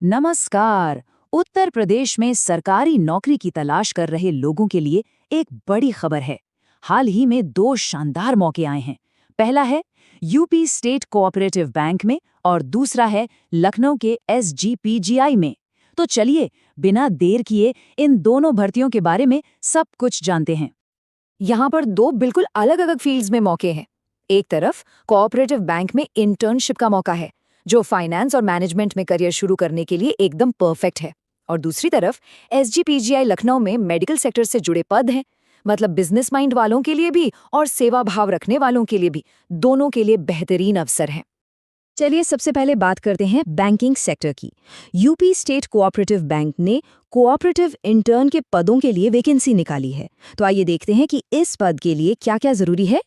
नमस्कार। उत्तर प्रदेश में सरकारी नौकरी की तलाश कर रहे लोगों के लिए एक बड़ी खबर है। हाल ही में दो शानदार मौके आए हैं। पहला है यूपी स्टेट कोऑपरेटिव बैंक में और दूसरा है लखनऊ के एसजीपीजीआई में। तो चलिए बिना देर किए इन दोनों भर्तियों के बारे में सब कुछ जानते हैं। यहाँ पर दो बिल्कुल अलग अलग फील्ड्स में मौके हैं। एक तरफ कोऑपरेटिव बैंक में इंटर्नशिप का मौका है, जो फाइनेंस और मैनेजमेंट में करियर शुरू करने के लिए एकदम परफेक्ट है। और दूसरी तरफ एसजीपीजीआई लखनऊ में मेडिकल सेक्टर से जुड़े पद हैं, मतलब बिजनेस माइंड वालों के लिए भी और सेवा भाव रखने वालों के लिए भी, दोनों के लिए बेहतरीन अवसर हैं। चलिए सबसे पहले बात करते हैं बैंकिंग सेक्टर की। यूपी स्टेट कोऑपरेटिव बैंक ने कोऑपरेटिव इंटर्न के पदों के लिए वैकेंसी निकाली है। तो आइए देखते हैं कि इस पद के लिए क्या क्या जरूरी है।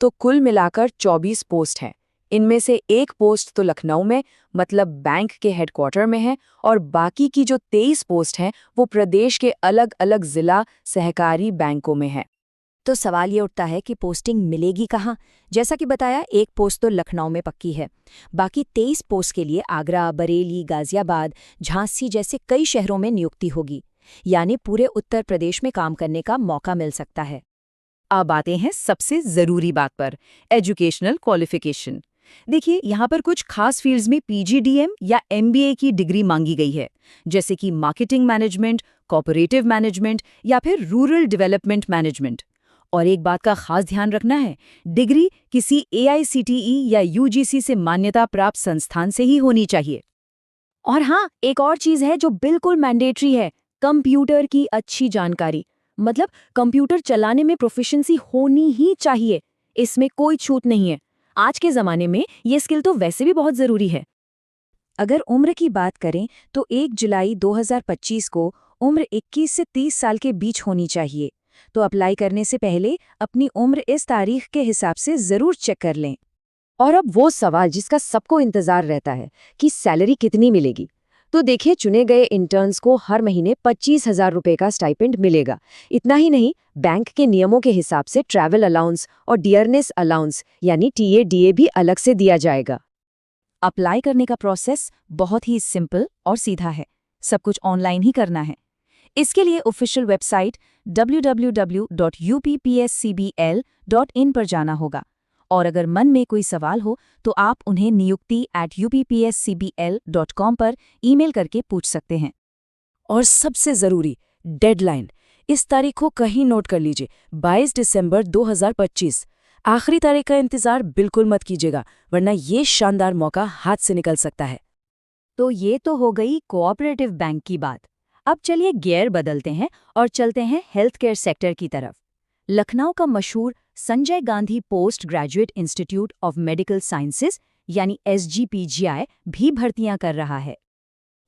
तो कुल मिलाकर 24 पोस्ट हैं। इनमें से एक पोस्ट तो लखनऊ में, मतलब बैंक के हेडक्वार्टर में है, और बाकी की जो 23 पोस्ट हैं वो प्रदेश के अलग अलग जिला सहकारी बैंकों में है। तो सवाल ये उठता है कि पोस्टिंग मिलेगी कहाँ। जैसा कि बताया, एक पोस्ट तो लखनऊ में पक्की है। बाकी 23 पोस्ट के लिए आगरा, बरेली, गाजियाबाद, झांसी जैसे कई शहरों में नियुक्ति होगी। यानी पूरे उत्तर प्रदेश में काम करने का मौका मिल सकता है। अब आते हैं सबसे जरूरी बात पर, एजुकेशनल क्वालिफिकेशन। देखिए, यहाँ पर कुछ खास फील्ड्स में पीजीडीएम या एमबीए की डिग्री मांगी गई है, जैसे कि मार्केटिंग मैनेजमेंट, कॉर्पोरेटिव मैनेजमेंट या फिर रूरल डेवलपमेंट मैनेजमेंट। और एक बात का खास ध्यान रखना है, डिग्री किसी एआईसीटीई या यूजीसी से मान्यता प्राप्त संस्थान से ही होनी चाहिए। और हाँ, एक और चीज है जो बिल्कुल मैंडेटरी है, कंप्यूटर की अच्छी जानकारी। मतलब कंप्यूटर चलाने में प्रोफिशिएंसी होनी ही चाहिए, इसमें कोई छूट नहीं है। आज के जमाने में ये स्किल तो वैसे भी बहुत जरूरी है। अगर उम्र की बात करें तो 1 जुलाई 2025 को उम्र 21 से 30 साल के बीच होनी चाहिए। तो अप्लाई करने से पहले अपनी उम्र इस तारीख के हिसाब से जरूर चेक कर लें। और अब वो सवाल जिसका सबको इंतजार रहता है कि सैलरी कितनी मिलेगी। तो देखिए, चुने गए इंटर्न्स को हर महीने 25,000 रुपये का स्टाइपेंड मिलेगा। इतना ही नहीं, बैंक के नियमों के हिसाब से ट्रैवल अलाउंस और डियरनेस अलाउंस यानी टीएडीए भी अलग से दिया जाएगा। अप्लाई करने का प्रोसेस बहुत ही सिंपल और सीधा है। सब कुछ ऑनलाइन ही करना है। इसके लिए ऑफिशियल वेबसाइट www.uppscbl.in पर जाना होगा। और अगर मन में कोई सवाल हो तो आप उन्हें नियुक्ति@uppscbl.com पर ईमेल करके पूछ सकते हैं। और सबसे ज़रूरी, डेडलाइन। इस तारीख को कहीं नोट कर लीजिए, 22 दिसंबर 2025। आखिरी तारीख का इंतज़ार बिल्कुल मत कीजिएगा, वरना ये शानदार मौका हाथ से निकल सकता है। तो ये तो हो गई कोऑपरेटिव बैंक की बात। अब चलिए गियर बदलते हैं और चलते हैं हेल्थ केयर सेक्टर की तरफ। लखनऊ का मशहूर Sanjay Gandhi post graduate institute of medical sciences यानी एसजीपीजीआई भी भर्तियां कर रहा है।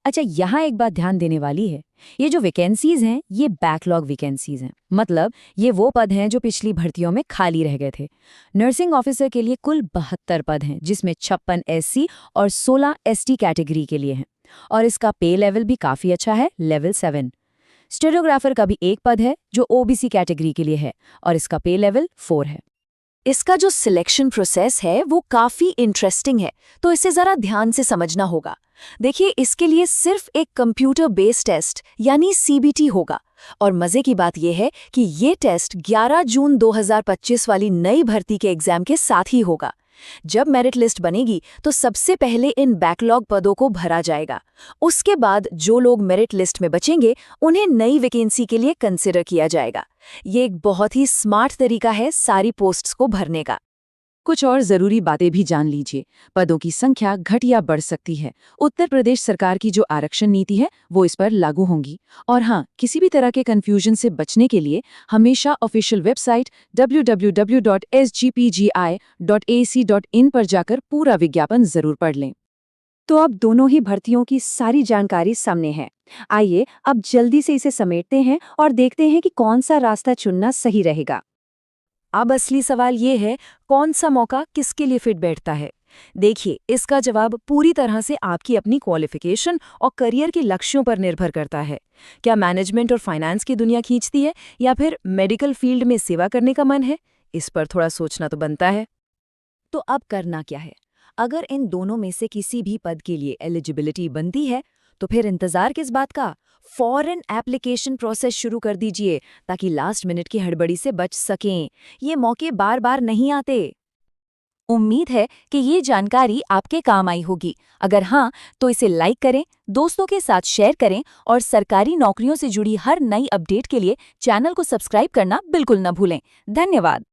अच्छा, यहाँ एक बात ध्यान देने वाली है, ये जो वैकेंसीज हैं ये बैकलॉग वैकेंसीज हैं। मतलब ये वो पद हैं जो पिछली भर्तियों में खाली रह गए थे। नर्सिंग ऑफिसर के लिए कुल 72 पद हैं, जिसमें 56 एससी और 16 एसटी कैटेगरी के लिए हैं। और इसका पे लेवल भी काफ़ी अच्छा है, लेवल 7। स्टेनोग्राफर का भी एक पद है जो ओबीसी कैटेगरी के लिए है, और इसका पे लेवल 4 है। इसका जो सिलेक्शन प्रोसेस है वो काफ़ी इंटरेस्टिंग है, तो इसे ज़रा ध्यान से समझना होगा। देखिए, इसके लिए सिर्फ एक कंप्यूटर बेस्ड टेस्ट यानी सीबीटी होगा। और मज़े की बात यह है कि ये टेस्ट 11 जून 2025 वाली नई भर्ती के एग्जाम के साथ ही होगा। जब मेरिट लिस्ट बनेगी तो सबसे पहले इन बैकलॉग पदों को भरा जाएगा। उसके बाद जो लोग मेरिट लिस्ट में बचेंगे उन्हें नई वैकेंसी के लिए कंसिडर किया जाएगा। ये एक बहुत ही स्मार्ट तरीका है सारी पोस्ट्स को भरने का। कुछ और जरूरी बातें भी जान लीजिए। पदों की संख्या घट या बढ़ सकती है। उत्तर प्रदेश सरकार की जो आरक्षण नीति है वो इस पर लागू होंगी। और हाँ, किसी भी तरह के कंफ्यूजन से बचने के लिए हमेशा ऑफिशियल वेबसाइट www.sgpgi.ac.in पर जाकर पूरा विज्ञापन जरूर पढ़ लें। तो अब दोनों ही भर्तियों की सारी जानकारी सामने है। आइए अब जल्दी से इसे समेटते हैं और देखते हैं कि कौन सा रास्ता चुनना सही रहेगा। अब असली सवाल ये है, कौन सा मौका किसके लिए फिट बैठता है। देखिए, इसका जवाब पूरी तरह से आपकी अपनी क्वालिफिकेशन और करियर के लक्ष्यों पर निर्भर करता है। क्या मैनेजमेंट और फाइनेंस की दुनिया खींचती है या फिर मेडिकल फील्ड में सेवा करने का मन है? इस पर थोड़ा सोचना तो बनता है। तो अब करना क्या है? अगर इन दोनों में से किसी भी पद के लिए एलिजिबिलिटी बनती है तो फिर इंतजार किस बात का? फौरन एप्लीकेशन प्रोसेस शुरू कर दीजिए ताकि लास्ट मिनट की हड़बड़ी से बच सकें। ये मौके बार बार नहीं आते। उम्मीद है कि ये जानकारी आपके काम आई होगी। अगर हाँ, तो इसे लाइक करें, दोस्तों के साथ शेयर करें और सरकारी नौकरियों से जुड़ी हर नई अपडेट के लिए चैनल को सब्सक्राइब करना बिल्कुल न भूलें। धन्यवाद।